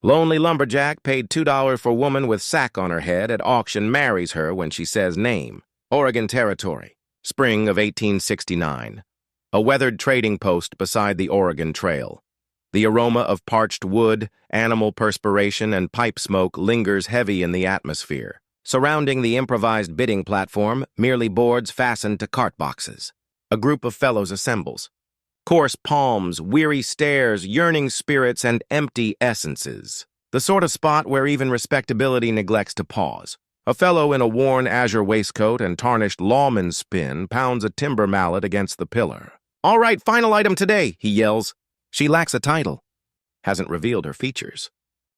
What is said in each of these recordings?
Lonely lumberjack paid $2 for woman with sack on her head at auction marries her when she says name. Oregon Territory, spring of 1869. A weathered trading post beside the Oregon Trail. The aroma of parched wood, animal perspiration, and pipe smoke lingers heavy in the atmosphere. Surrounding the improvised bidding platform, merely boards fastened to cart boxes. A group of fellows assembles. Coarse palms, weary stares, yearning spirits, and empty essences. The sort of spot where even respectability neglects to pause. A fellow in a worn azure waistcoat and tarnished lawman's spin pounds a timber mallet against the pillar. "All right, final item today," he yells. She lacks a title. Hasn't revealed her features.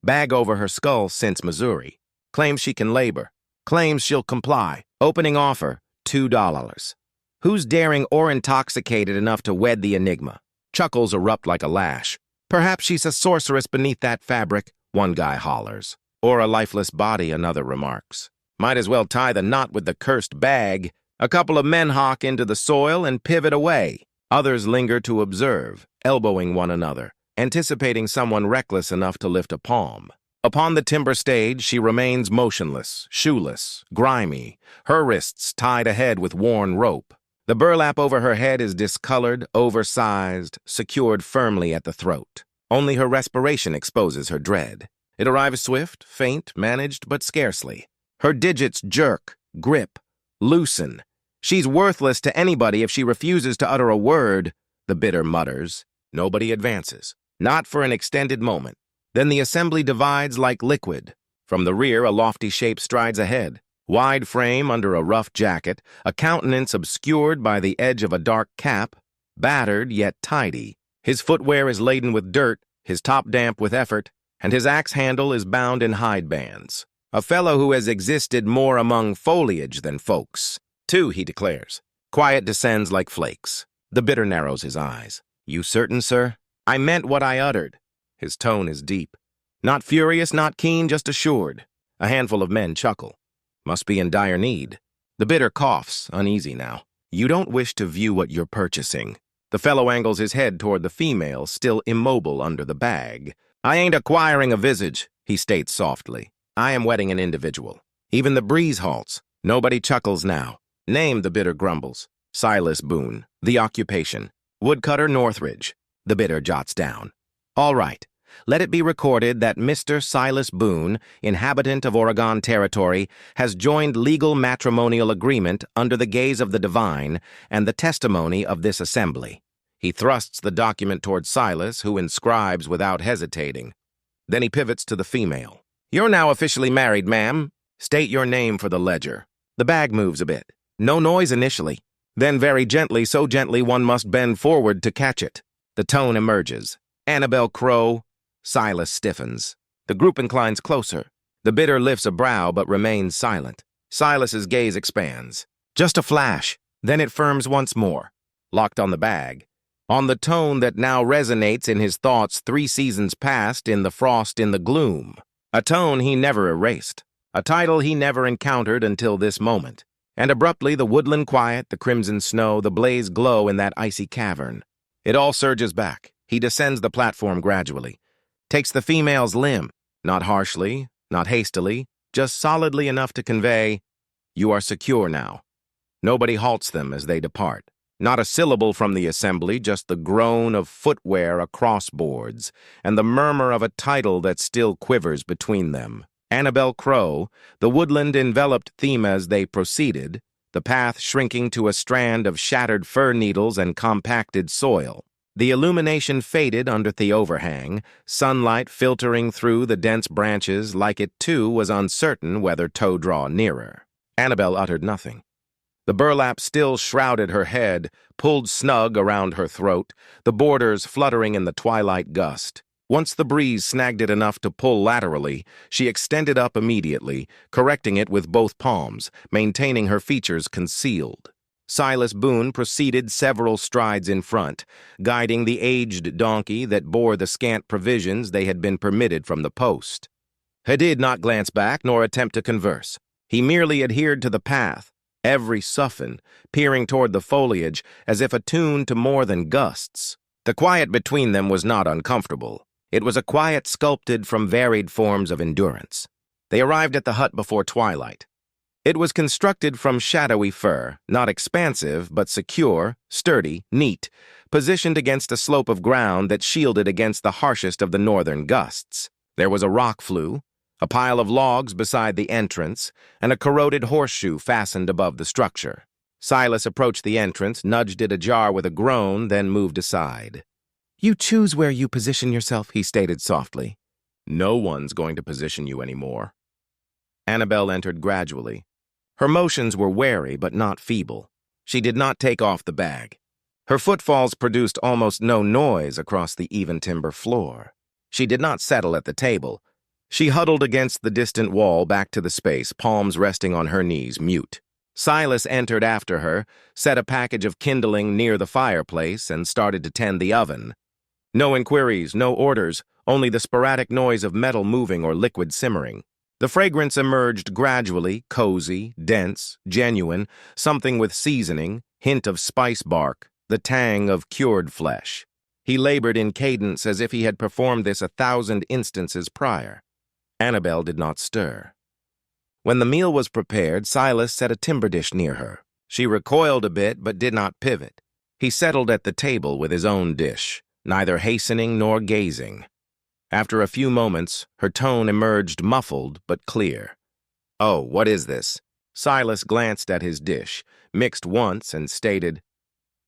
Bag over her skull since Missouri. Claims she can labor. Claims she'll comply. Opening offer, $2. Who's daring or intoxicated enough to wed the enigma? Chuckles erupt like a lash. Perhaps she's a sorceress beneath that fabric, one guy hollers. Or a lifeless body, another remarks. Might as well tie the knot with the cursed bag. A couple of men hawk into the soil and pivot away. Others linger to observe, elbowing one another, anticipating someone reckless enough to lift a palm. Upon the timber stage, she remains motionless, shoeless, grimy, her wrists tied ahead with worn rope. The burlap over her head is discolored, oversized, secured firmly at the throat. Only her respiration exposes her dread. It arrives swift, faint, managed, but scarcely. Her digits jerk, grip, loosen. She's worthless to anybody if she refuses to utter a word, the bidder mutters. Nobody advances. Not for an extended moment. Then the assembly divides like liquid. From the rear, a lofty shape strides ahead. Wide frame under a rough jacket, a countenance obscured by the edge of a dark cap, battered yet tidy. His footwear is laden with dirt, his top damp with effort, and his axe handle is bound in hide bands. A fellow who has existed more among foliage than folks. "Two," he declares. Quiet descends like flakes. The bidder narrows his eyes. "You certain, sir?" "I meant what I uttered." His tone is deep. Not furious, not keen, just assured. A handful of men chuckle. Must be in dire need. The bidder coughs, uneasy now. "You don't wish to view what you're purchasing." The fellow angles his head toward the female, still immobile under the bag. "I ain't acquiring a visage," he states softly. "I am wedding an individual." Even the breeze halts. Nobody chuckles now. "Name," the bidder grumbles. "Silas Boone." The occupation. "Woodcutter, Northridge." The bidder jots down. "All right. Let it be recorded that Mr. Silas Boone, inhabitant of Oregon Territory, has joined legal matrimonial agreement under the gaze of the divine and the testimony of this assembly." He thrusts the document toward Silas, who inscribes without hesitating. Then he pivots to the female. "You're now officially married, ma'am. State your name for the ledger." The bag moves a bit. No noise initially. Then very gently, so gently one must bend forward to catch it. The tone emerges. "Annabelle Crow." Silas stiffens. The group inclines closer. The bidder lifts a brow but remains silent. Silas's gaze expands. Just a flash. Then it firms once more. Locked on the bag. On the tone that now resonates in his thoughts 3 seasons past in the frost in the gloom. A tone he never erased. A title he never encountered until this moment. And abruptly the woodland quiet, the crimson snow, the blaze glow in that icy cavern. It all surges back. He descends the platform gradually. Takes the female's limb, not harshly, not hastily, just solidly enough to convey, "You are secure now." Nobody halts them as they depart. Not a syllable from the assembly, just the groan of footwear across boards, and the murmur of a title that still quivers between them. Annabelle Crow, the woodland enveloped theme as they proceeded, the path shrinking to a strand of shattered fir needles and compacted soil. The illumination faded under the overhang, sunlight filtering through the dense branches like it too was uncertain whether to draw nearer. Annabelle uttered nothing. The burlap still shrouded her head, pulled snug around her throat, the borders fluttering in the twilight gust. Once the breeze snagged it enough to pull laterally, she extended up immediately, correcting it with both palms, maintaining her features concealed. Silas Boone proceeded several strides in front, guiding the aged donkey that bore the scant provisions they had been permitted from the post. He did not glance back nor attempt to converse. He merely adhered to the path, every soughing, peering toward the foliage as if attuned to more than gusts. The quiet between them was not uncomfortable. It was a quiet sculpted from varied forms of endurance. They arrived at the hut before twilight. It was constructed from shadowy fir, not expansive, but secure, sturdy, neat, positioned against a slope of ground that shielded against the harshest of the northern gusts. There was a rock flue, a pile of logs beside the entrance, and a corroded horseshoe fastened above the structure. Silas approached the entrance, nudged it ajar with a groan, then moved aside. "You choose where you position yourself," he stated softly. "No one's going to position you anymore." Annabelle entered gradually. Her motions were wary but not feeble. She did not take off the bag. Her footfalls produced almost no noise across the even timber floor. She did not settle at the table. She huddled against the distant wall back to the space, palms resting on her knees, mute. Silas entered after her, set a package of kindling near the fireplace, and started to tend the oven. No inquiries, no orders, only the sporadic noise of metal moving or liquid simmering. The fragrance emerged gradually, cozy, dense, genuine, something with seasoning, hint of spice bark, the tang of cured flesh. He labored in cadence as if he had performed this 1,000 instances prior. Annabelle did not stir. When the meal was prepared, Silas set a timber dish near her. She recoiled a bit but did not pivot. He settled at the table with his own dish, neither hastening nor gazing. After a few moments, her tone emerged muffled but clear. "Oh, what is this?" Silas glanced at his dish, mixed once, and stated,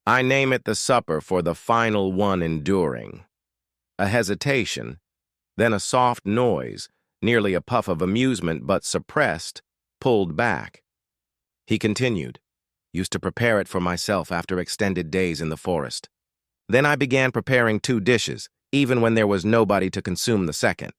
"I name it the supper for the final one enduring." A hesitation, then a soft noise, nearly a puff of amusement but suppressed, pulled back. He continued, "Used to prepare it for myself after extended days in the forest. Then I began preparing 2 dishes, even when there was nobody to consume the second."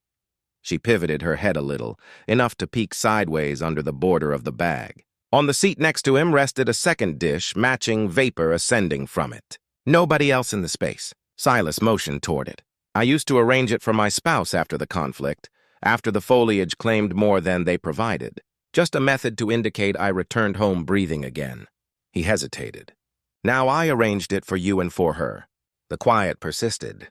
She pivoted her head a little, enough to peek sideways under the border of the bag. On the seat next to him rested a second dish, matching vapor ascending from it. "Nobody else in the space." Silas motioned toward it. "I used to arrange it for my spouse after the conflict, after the foliage claimed more than they provided. Just a method to indicate I returned home breathing again." He hesitated. "Now I arranged it for you and for her." The quiet persisted.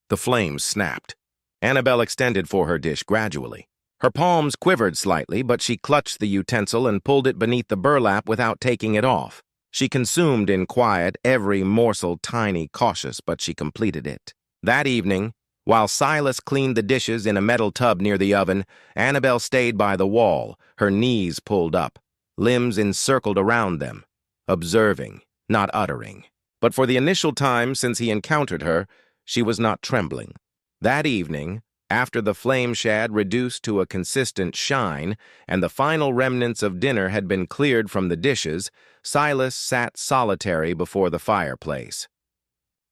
The flames snapped. Annabelle extended for her dish gradually. Her palms quivered slightly, but she clutched the utensil and pulled it beneath the burlap without taking it off. She consumed in quiet every morsel, tiny, cautious, but she completed it. That evening, while Silas cleaned the dishes in a metal tub near the oven, Annabelle stayed by the wall, her knees pulled up, limbs encircled around them, observing, not uttering. But for the initial time since he encountered her, she was not trembling. That evening, after the flame shad reduced to a consistent shine and the final remnants of dinner had been cleared from the dishes, Silas sat solitary before the fireplace.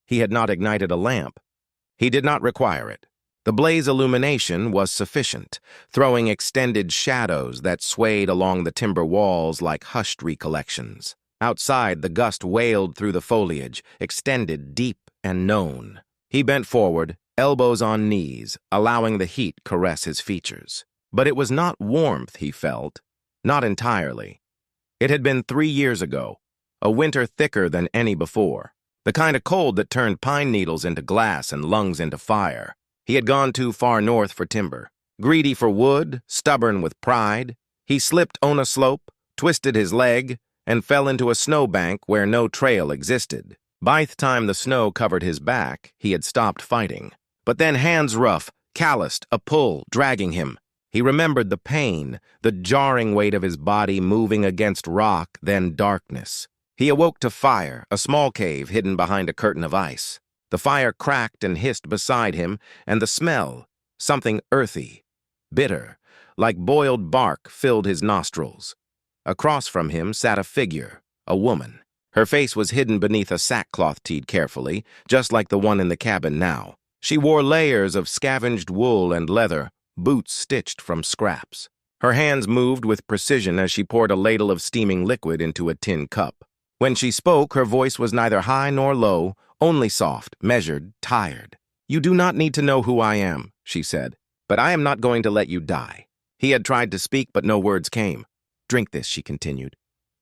He had not ignited a lamp. He did not require it. The blaze illumination was sufficient, throwing extended shadows that swayed along the timber walls like hushed recollections. Outside, the gust wailed through the foliage, extended, deep, and known. He bent forward, elbows on knees, allowing the heat caress his features. But it was not warmth he felt, not entirely. It had been 3 years ago, a winter thicker than any before, the kind of cold that turned pine needles into glass and lungs into fire. He had gone too far north for timber. Greedy for wood, stubborn with pride, he slipped on a slope, twisted his leg, and fell into a snowbank where no trail existed. By the time the snow covered his back, he had stopped fighting. But then hands rough, calloused, a pull, dragging him. He remembered the pain, the jarring weight of his body moving against rock, then darkness. He awoke to fire, a small cave hidden behind a curtain of ice. The fire cracked and hissed beside him, and the smell, something earthy, bitter, like boiled bark, filled his nostrils. Across from him sat a figure, a woman. Her face was hidden beneath a sackcloth tied carefully, just like the one in the cabin now. She wore layers of scavenged wool and leather, boots stitched from scraps. Her hands moved with precision as she poured a ladle of steaming liquid into a tin cup. When she spoke, her voice was neither high nor low, only soft, measured, tired. "You do not need to know who I am," she said, "but I am not going to let you die." He had tried to speak, but no words came. "Drink this," she continued.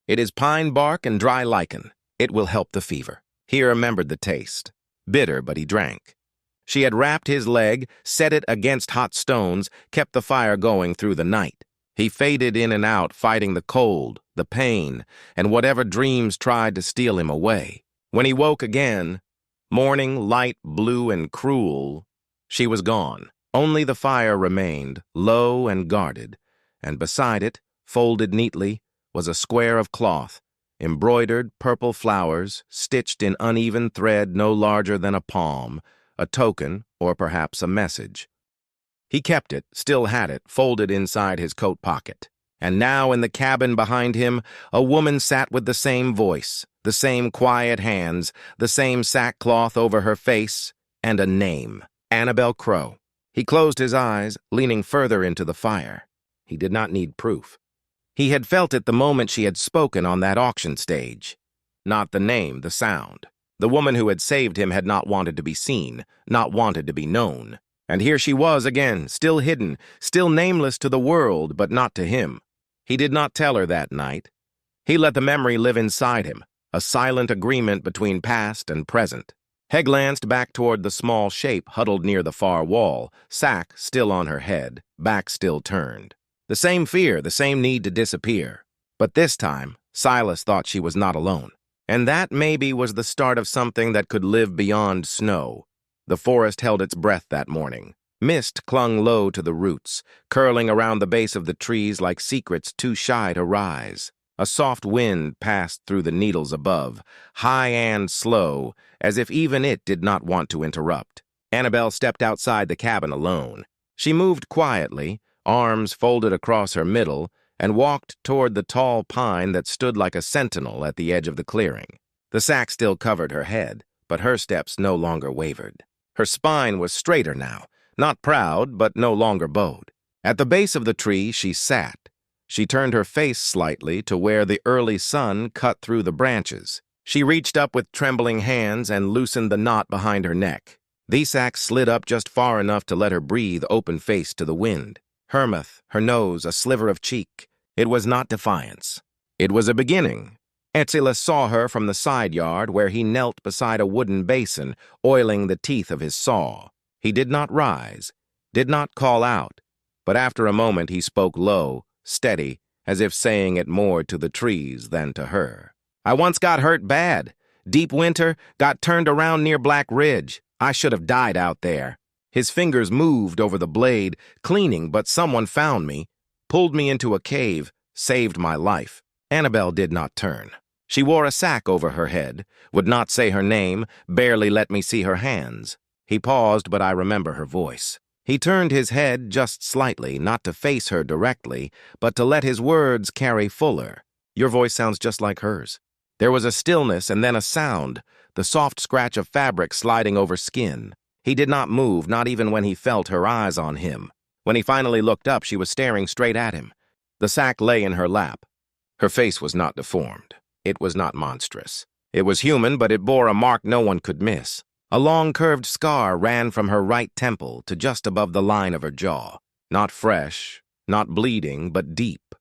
"It is pine bark and dry lichen. It will help the fever." He remembered the taste. Bitter, but he drank. She had wrapped his leg, set it against hot stones, kept the fire going through the night. He faded in and out, fighting the cold, the pain, and whatever dreams tried to steal him away. When he woke again, morning, light, blue, and cruel, she was gone. Only the fire remained, low and guarded, and beside it, folded neatly, was a square of cloth, embroidered purple flowers, stitched in uneven thread no larger than a palm, a token or perhaps a message. He kept it, still had it, folded inside his coat pocket. And now in the cabin behind him, a woman sat with the same voice, the same quiet hands, the same sackcloth over her face, and a name, Annabel Crow. He closed his eyes, leaning further into the fire. He did not need proof. He had felt it the moment she had spoken on that auction stage. Not the name, the sound. The woman who had saved him had not wanted to be seen, not wanted to be known. And here she was again, still hidden, still nameless to the world, but not to him. He did not tell her that night. He let the memory live inside him, a silent agreement between past and present. He glanced back toward the small shape huddled near the far wall, sack still on her head, back still turned. The same fear, the same need to disappear. But this time, Silas thought she was not alone. And that maybe was the start of something that could live beyond snow. The forest held its breath that morning. Mist clung low to the roots, curling around the base of the trees like secrets too shy to rise. A soft wind passed through the needles above, high and slow, as if even it did not want to interrupt. Annabel stepped outside the cabin alone. She moved quietly, arms folded across her middle, and walked toward the tall pine that stood like a sentinel at the edge of the clearing. The sack still covered her head, but her steps no longer wavered. Her spine was straighter now, not proud, but no longer bowed. At the base of the tree she sat. She turned her face slightly to where the early sun cut through the branches. She reached up with trembling hands and loosened the knot behind her neck. The sack slid up just far enough to let her breathe open-faced to the wind. Her mouth, her nose, a sliver of cheek. It was not defiance. It was a beginning. Elias saw her from the side yard where he knelt beside a wooden basin, oiling the teeth of his saw. He did not rise, did not call out, but after a moment he spoke low, steady, as if saying it more to the trees than to her. I once got hurt bad. Deep winter, got turned around near Black Ridge. I should have died out there. His fingers moved over the blade, cleaning, but someone found me, pulled me into a cave, saved my life. Annabel did not turn. She wore a sack over her head, would not say her name, barely let me see her hands. He paused, but I remember her voice. He turned his head just slightly, not to face her directly, but to let his words carry fuller. Your voice sounds just like hers. There was a stillness and then a sound, the soft scratch of fabric sliding over skin. He did not move, not even when he felt her eyes on him. When he finally looked up, she was staring straight at him. The sack lay in her lap. Her face was not deformed. It was not monstrous. It was human, but it bore a mark no one could miss. A long curved scar ran from her right temple to just above the line of her jaw. Not fresh, not bleeding, but deep.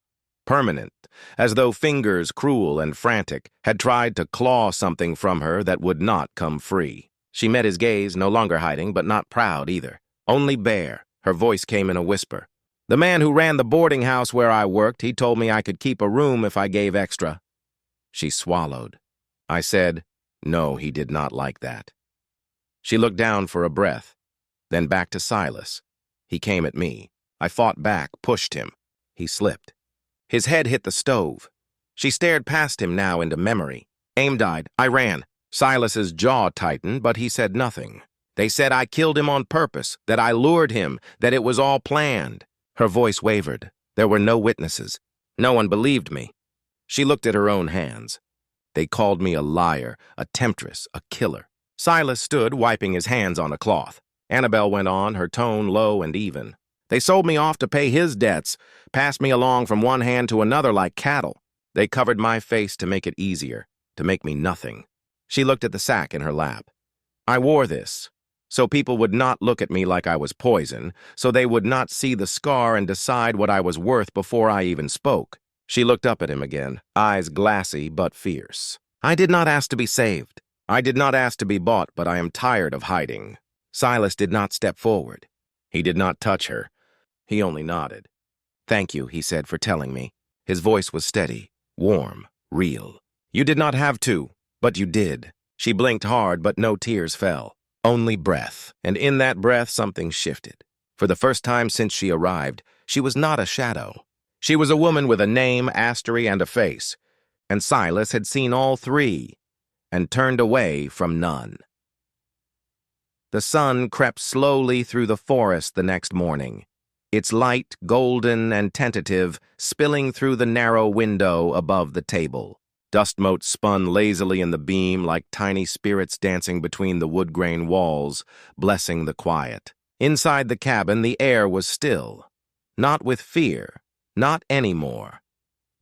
Permanent, as though fingers, cruel and frantic, had tried to claw something from her that would not come free. She met his gaze, no longer hiding, but not proud either. Only bare. Her voice came in a whisper. The man who ran the boarding house where I worked, he told me I could keep a room if I gave extra. She swallowed. I said, no, he did not like that. She looked down for a breath, then back to Silas. He came at me. I fought back, pushed him. He slipped. His head hit the stove. She stared past him now into memory. Aim died. I ran. Silas's jaw tightened, but he said nothing. They said I killed him on purpose, that I lured him, that it was all planned. Her voice wavered. There were no witnesses. No one believed me. She looked at her own hands. They called me a liar, a temptress, a killer. Silas stood, wiping his hands on a cloth. Annabel went on, her tone low and even. They sold me off to pay his debts, passed me along from one hand to another like cattle. They covered my face to make it easier, to make me nothing. She looked at the sack in her lap. I wore this, so people would not look at me like I was poison, so they would not see the scar and decide what I was worth before I even spoke. She looked up at him again, eyes glassy but fierce. I did not ask to be saved. I did not ask to be bought, but I am tired of hiding. Silas did not step forward. He did not touch her. He only nodded. "Thank you," he said, "for telling me." His voice was steady, warm, real. "You did not have to, but you did." She blinked hard, but no tears fell. Only breath, and in that breath something shifted. For the first time since she arrived, she was not a shadow. She was a woman with a name, astery, and a face. And Silas had seen all three, and turned away from none. The sun crept slowly through the forest the next morning, its light golden and tentative, spilling through the narrow window above the table. Dust motes spun lazily in the beam like tiny spirits dancing between the wood-grain walls, blessing the quiet. Inside the cabin, the air was still, not with fear, not anymore,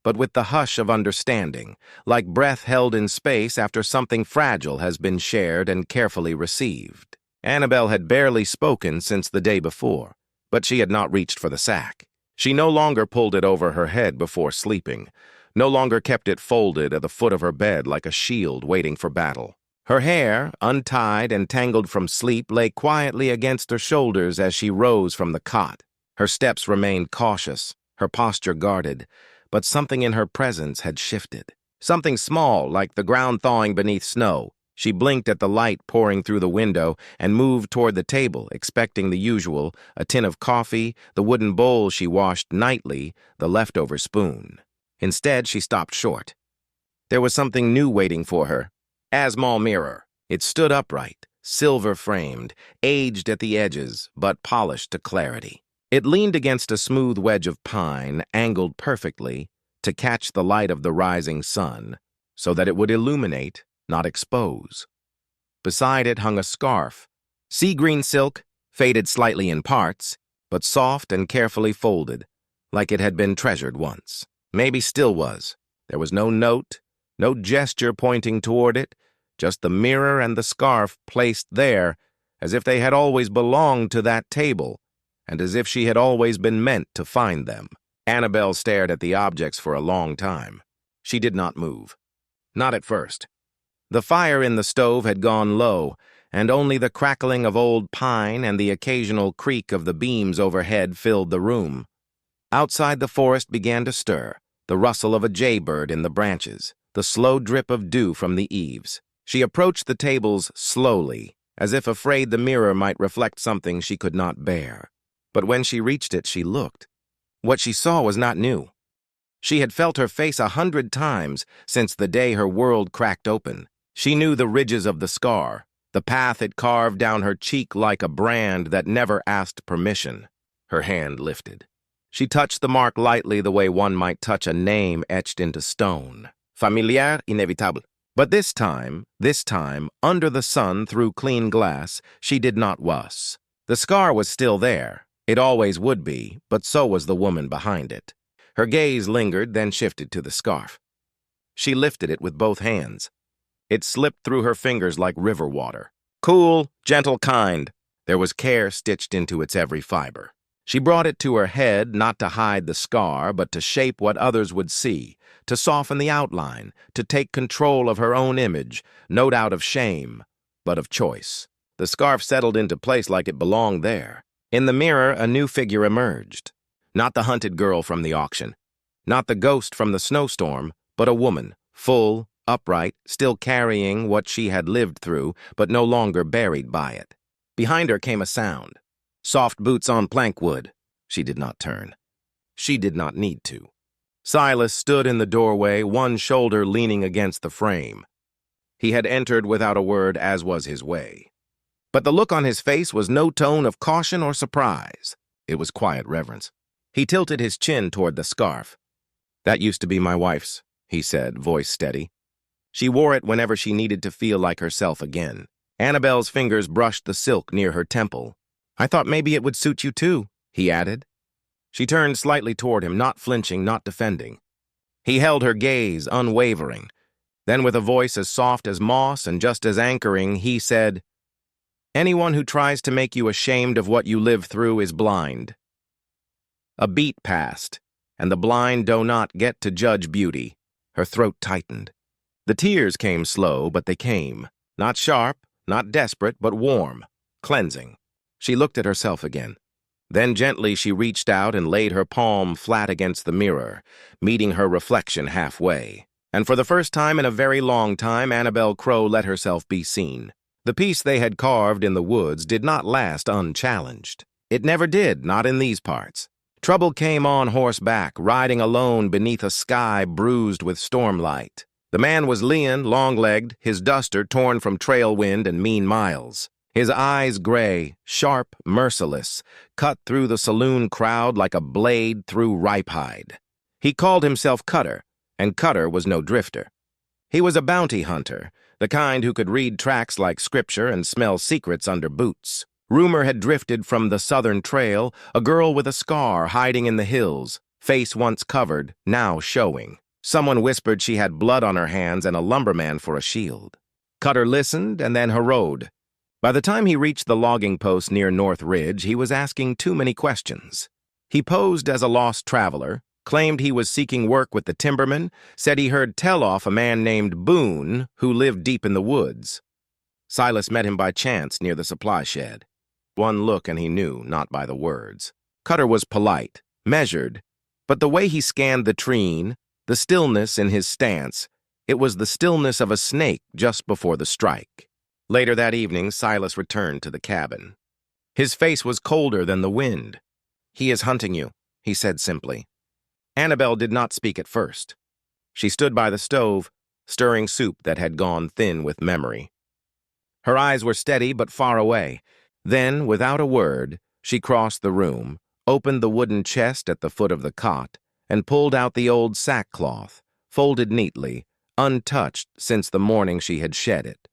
but with the hush of understanding, like breath held in space after something fragile has been shared and carefully received. Annabelle had barely spoken since the day before, but she had not reached for the sack. She no longer pulled it over her head before sleeping, no longer kept it folded at the foot of her bed like a shield waiting for battle. Her hair, untied and tangled from sleep, lay quietly against her shoulders as she rose from the cot. Her steps remained cautious, her posture guarded, but something in her presence had shifted. Something small, like the ground thawing beneath snow. She blinked at the light pouring through the window and moved toward the table, expecting the usual, a tin of coffee, the wooden bowl she washed nightly, the leftover spoon. Instead, she stopped short. There was something new waiting for her. A small mirror. It stood upright, silver-framed, aged at the edges, but polished to clarity. It leaned against a smooth wedge of pine, angled perfectly, to catch the light of the rising sun, so that it would illuminate, not expose. Beside it hung a scarf, sea green silk, faded slightly in parts, but soft and carefully folded, like it had been treasured once. Maybe still was. There was no note, no gesture pointing toward it, just the mirror and the scarf placed there, as if they had always belonged to that table, and as if she had always been meant to find them. Annabelle stared at the objects for a long time. She did not move. Not at first. The fire in the stove had gone low, and only the crackling of old pine and the occasional creak of the beams overhead filled the room. Outside, the forest began to stir, the rustle of a jaybird in the branches, the slow drip of dew from the eaves. She approached the tables slowly, as if afraid the mirror might reflect something she could not bear. But when she reached it, she looked. What she saw was not new. She had felt her face 100 times since the day her world cracked open. She knew the ridges of the scar, the path it carved down her cheek like a brand that never asked permission. Her hand lifted. She touched the mark lightly, the way one might touch a name etched into stone. Familiar, inévitable. But this time, under the sun through clean glass, she did not wuss. The scar was still there. It always would be, but so was the woman behind it. Her gaze lingered, then shifted to the scarf. She lifted it with both hands. It slipped through her fingers like river water. Cool, gentle, kind. There was care stitched into its every fiber. She brought it to her head, not to hide the scar, but to shape what others would see, to soften the outline, to take control of her own image, no doubt of shame, but of choice. The scarf settled into place like it belonged there. In the mirror, a new figure emerged. Not the hunted girl from the auction, not the ghost from the snowstorm, but a woman, full, upright, still carrying what she had lived through, but no longer buried by it. Behind her came a sound. Soft boots on plank wood. She did not turn. She did not need to. Silas stood in the doorway, one shoulder leaning against the frame. He had entered without a word, as was his way. But the look on his face was no tone of caution or surprise. It was quiet reverence. He tilted his chin toward the scarf. "That used to be my wife's," he said, voice steady. "She wore it whenever she needed to feel like herself again." Annabelle's fingers brushed the silk near her temple. "I thought maybe it would suit you too," he added. She turned slightly toward him, not flinching, not defending. He held her gaze, unwavering. Then with a voice as soft as moss and just as anchoring, he said, "Anyone who tries to make you ashamed of what you live through is blind." A beat passed, and the blind do not get to judge beauty. Her throat tightened. The tears came slow, but they came. Not sharp, not desperate, but warm. cleansing. She looked at herself again. Then gently she reached out and laid her palm flat against the mirror, meeting her reflection halfway. And for the first time in a very long time, Annabel Crow let herself be seen. The piece they had carved in the woods did not last unchallenged. It never did, not in these parts. Trouble came on horseback, riding alone beneath a sky bruised with stormlight. The man was lean, long-legged, his duster torn from trail wind and mean miles. His eyes gray, sharp, merciless, cut through the saloon crowd like a blade through ripe hide. He called himself Cutter, and Cutter was no drifter. He was a bounty hunter, the kind who could read tracks like scripture and smell secrets under boots. Rumor had drifted from the southern trail, a girl with a scar hiding in the hills, face once covered, now showing. Someone whispered she had blood on her hands and a lumberman for a shield. Cutter listened and then harrowed. By the time he reached the logging post near North Ridge, he was asking too many questions. He posed as a lost traveler, claimed he was seeking work with the timbermen, said he heard tell off a man named Boone who lived deep in the woods. Silas met him by chance near the supply shed. One look and he knew, not by the words. Cutter was polite, measured, but the way he scanned the treen, the stillness in his stance, it was the stillness of a snake just before the strike. Later that evening, Silas returned to the cabin. His face was colder than the wind. "He is hunting you," he said simply. Annabel did not speak at first. She stood by the stove, stirring soup that had gone thin with memory. Her eyes were steady but far away. Then, without a word, she crossed the room, opened the wooden chest at the foot of the cot, and pulled out the old sackcloth, folded neatly, untouched since the morning she had shed it.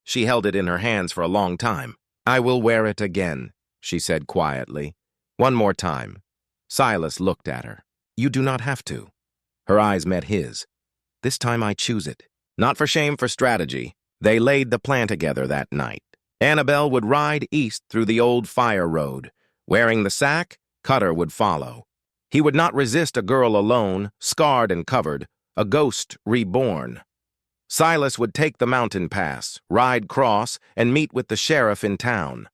She held it in her hands for a long time. "I will wear it again," she said quietly. "One more time." Silas looked at her. "You do not have to." Her eyes met his. "This time I choose it. Not for shame, for strategy." They laid the plan together that night. Annabel would ride east through the old fire road. Wearing the sack, Cutter would follow. He would not resist a girl alone, scarred and covered, a ghost reborn. Silas would take the mountain pass, ride cross, and meet with the sheriff in town.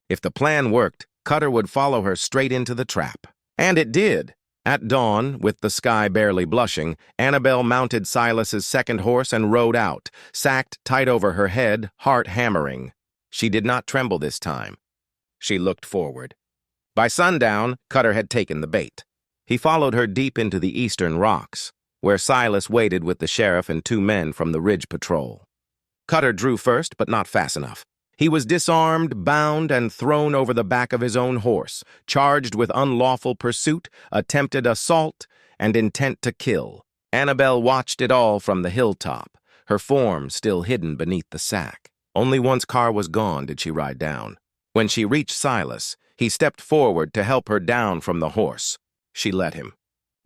If the plan worked, Cutter would follow her straight into the trap. And it did. At dawn, with the sky barely blushing, Annabel mounted Silas's second horse and rode out, sacked tight over her head, heart hammering. She did not tremble this time. She looked forward. By sundown, Cutter had taken the bait. He followed her deep into the eastern rocks, where Silas waited with the sheriff and 2 men from the Ridge Patrol. Cutter drew first, but not fast enough. He was disarmed, bound, and thrown over the back of his own horse, charged with unlawful pursuit, attempted assault, and intent to kill. Annabel watched it all from the hilltop, her form still hidden beneath the sack. Only once Carr was gone did she ride down. When she reached Silas, he stepped forward to help her down from the horse. She let him.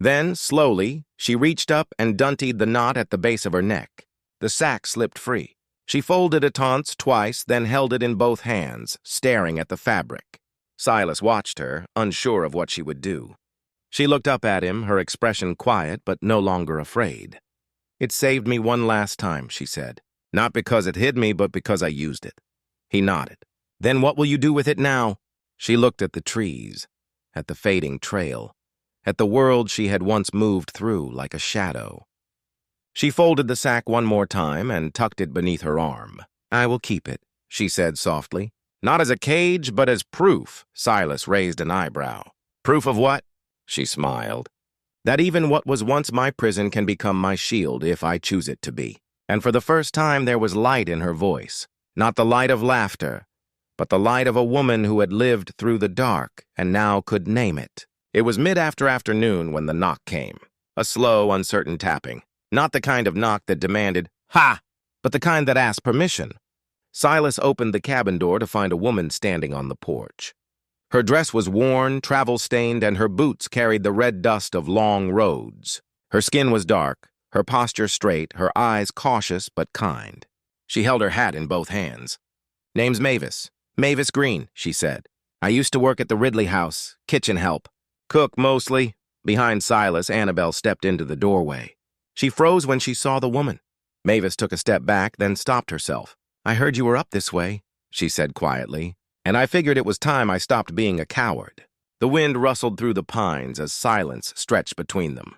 Then, slowly, she reached up and duntied the knot at the base of her neck. The sack slipped free. She folded it twice, then held it in both hands, staring at the fabric. Silas watched her, unsure of what she would do. She looked up at him, her expression quiet but no longer afraid. "It saved me one last time," she said. "Not because it hid me, but because I used it." He nodded. "Then what will you do with it now?" She looked at the trees, at the fading trail, at the world she had once moved through like a shadow. She folded the sack one more time and tucked it beneath her arm. "I will keep it," she said softly. "Not as a cage, but as proof." Silas raised an eyebrow. "Proof of what?" She smiled. "That even what was once my prison can become my shield if I choose it to be." And for the first time there was light in her voice. Not the light of laughter, but the light of a woman who had lived through the dark and now could name it. It was mid-afternoon when the knock came. A slow, uncertain tapping. Not the kind of knock that demanded, "Ha!" but the kind that asked permission. Silas opened the cabin door to find a woman standing on the porch. Her dress was worn, travel-stained, and her boots carried the red dust of long roads. Her skin was dark, her posture straight, her eyes cautious but kind. She held her hat in both hands. "Name's Mavis. Mavis Green," she said. "I used to work at the Ridley house, kitchen help. Cook, mostly." Behind Silas, Annabel stepped into the doorway. She froze when she saw the woman. Mavis took a step back, then stopped herself. "I heard you were up this way," she said quietly. And I figured it was time I stopped being a coward. The wind rustled through the pines as silence stretched between them.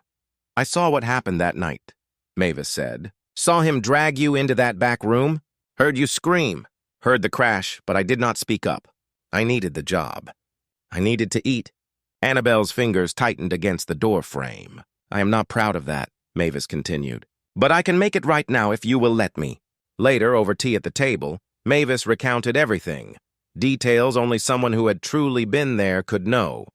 I saw what happened that night, Mavis said. Saw him drag you into that back room. Heard you scream. Heard the crash, but I did not speak up. I needed the job. I needed to eat. Annabelle's fingers tightened against the door frame. I am not proud of that, Mavis continued. But I can make it right now if you will let me. Later, over tea at the table, Mavis recounted everything. Details only someone who had truly been there could know.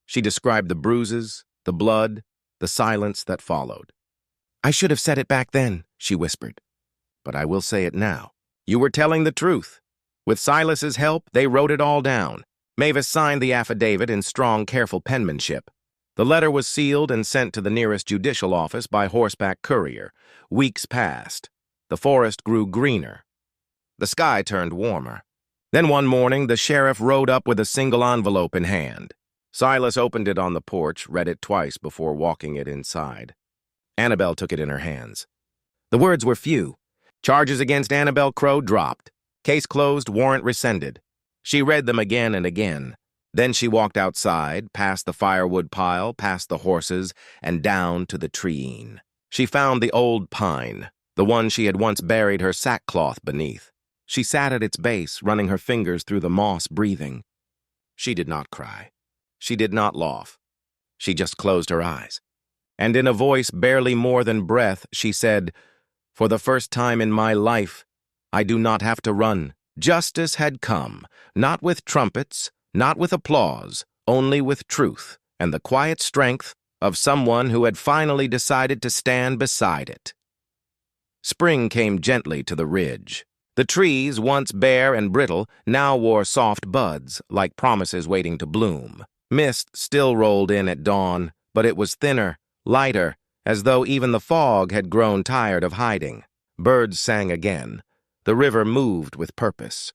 She described the bruises, the blood, the silence that followed. I should have said it back then, she whispered. But I will say it now. You were telling the truth. With Silas's help, they wrote it all down. Mavis signed the affidavit in strong, careful penmanship. The letter was sealed and sent to the nearest judicial office by horseback courier. Weeks passed. The forest grew greener. The sky turned warmer. Then one morning, the sheriff rode up with a single envelope in hand. Silas opened it on the porch, read it twice before walking it inside. Annabelle took it in her hands. The words were few. Charges against Annabelle Crow dropped. Case closed, warrant rescinded. She read them again and again. Then she walked outside, past the firewood pile, past the horses, and down to the treeing. She found the old pine, the one she had once buried her sackcloth beneath. She sat at its base, running her fingers through the moss, breathing. She did not cry. She did not laugh. She just closed her eyes. And in a voice barely more than breath, she said, For the first time in my life, I do not have to run. Justice had come, not with trumpets, not with applause, only with truth and the quiet strength of someone who had finally decided to stand beside it. Spring came gently to the ridge. The trees, once bare and brittle, now wore soft buds, like promises waiting to bloom. Mist still rolled in at dawn, but it was thinner, lighter, as though even the fog had grown tired of hiding. Birds sang again. The river moved with purpose.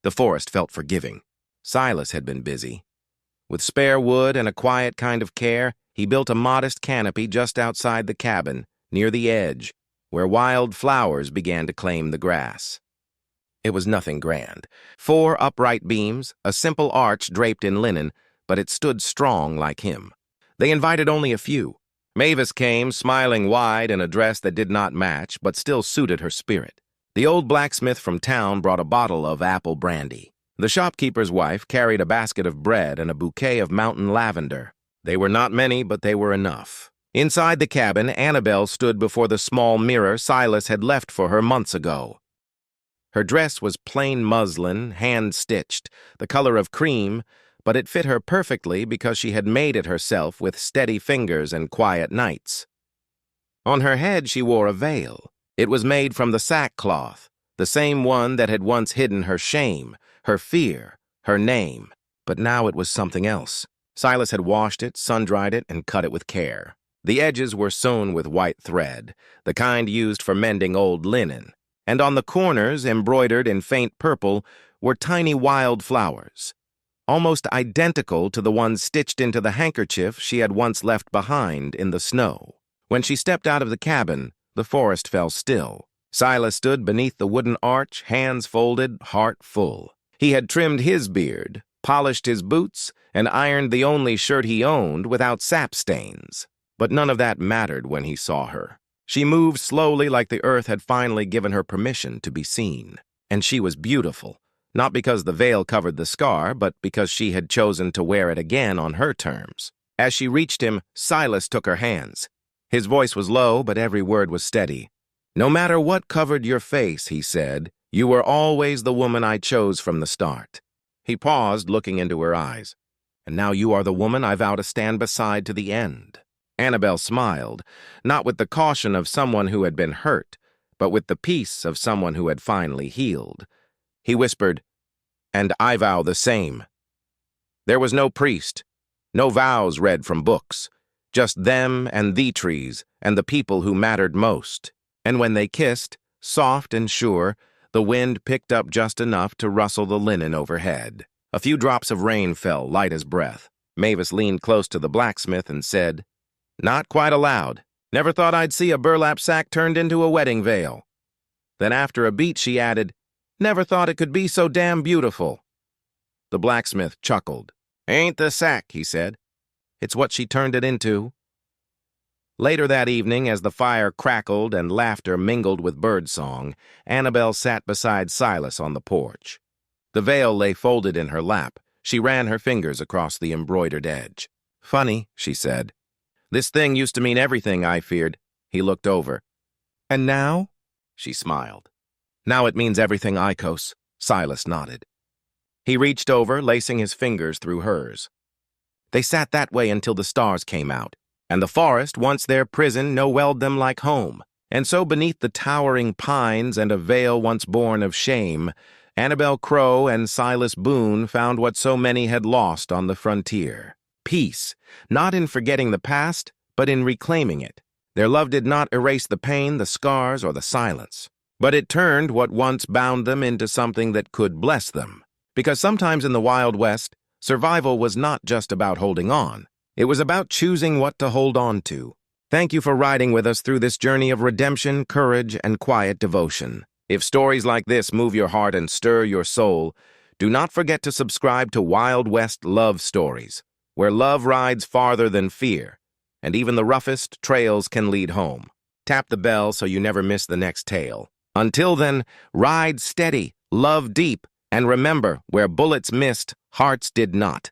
The forest felt forgiving. Silas had been busy. With spare wood and a quiet kind of care, he built a modest canopy just outside the cabin, near the edge, where wild flowers began to claim the grass. It was nothing grand. 4 upright beams, a simple arch draped in linen, but it stood strong like him. They invited only a few. Mavis came, smiling wide in a dress that did not match, but still suited her spirit. The old blacksmith from town brought a bottle of apple brandy. The shopkeeper's wife carried a basket of bread and a bouquet of mountain lavender. They were not many, but they were enough. Inside the cabin, Annabelle stood before the small mirror Silas had left for her months ago. Her dress was plain muslin, hand-stitched, the color of cream, but it fit her perfectly because she had made it herself with steady fingers and quiet nights. On her head she wore a veil. It was made from the sackcloth, the same one that had once hidden her shame, her fear, her name. But now it was something else. Silas had washed it, sun-dried it, and cut it with care. The edges were sewn with white thread, the kind used for mending old linen. And on the corners, embroidered in faint purple, were tiny wild flowers, almost identical to the ones stitched into the handkerchief she had once left behind in the snow. When she stepped out of the cabin, the forest fell still. Silas stood beneath the wooden arch, hands folded, heart full. He had trimmed his beard, polished his boots, and ironed the only shirt he owned without sap stains. But none of that mattered when he saw her. She moved slowly like the earth had finally given her permission to be seen. And she was beautiful, not because the veil covered the scar, but because she had chosen to wear it again on her terms. As she reached him, Silas took her hands. His voice was low, but every word was steady. No matter what covered your face, he said, you were always the woman I chose from the start. He paused, looking into her eyes. And now you are the woman I vow to stand beside to the end. Annabelle smiled, not with the caution of someone who had been hurt, but with the peace of someone who had finally healed. He whispered, and I vow the same. There was no priest, no vows read from books, just them and the trees and the people who mattered most. And when they kissed, soft and sure, the wind picked up just enough to rustle the linen overhead. A few drops of rain fell, light as breath. Mavis leaned close to the blacksmith and said, Not quite allowed. Never thought I'd see a burlap sack turned into a wedding veil. Then after a beat she added, Never thought it could be so damn beautiful. The blacksmith chuckled. "Ain't the sack," he said. "It's what she turned it into." Later that evening, as the fire crackled and laughter mingled with birdsong, Annabelle sat beside Silas on the porch. The veil lay folded in her lap. She ran her fingers across the embroidered edge. "Funny," she said. "This thing used to mean everything I feared." He looked over. "And now?" She smiled. "Now it means everything, Icos." Silas nodded. He reached over, lacing his fingers through hers. They sat that way until the stars came out, and the forest, once their prison, no-welled them like home. And so beneath the towering pines and a veil once born of shame, Annabelle Crow and Silas Boone found what so many had lost on the frontier. Peace, not in forgetting the past, but in reclaiming it. Their love did not erase the pain, the scars, or the silence, but it turned what once bound them into something that could bless them. Because sometimes in the Wild West, survival was not just about holding on. It was about choosing what to hold on to. Thank you for riding with us through this journey of redemption, courage, and quiet devotion. If stories like this move your heart and stir your soul, do not forget to subscribe to Wild West Love Stories, where love rides farther than fear, and even the roughest trails can lead home. Tap the bell so you never miss the next tale. Until then, ride steady, love deep, and remember, where bullets missed, hearts did not.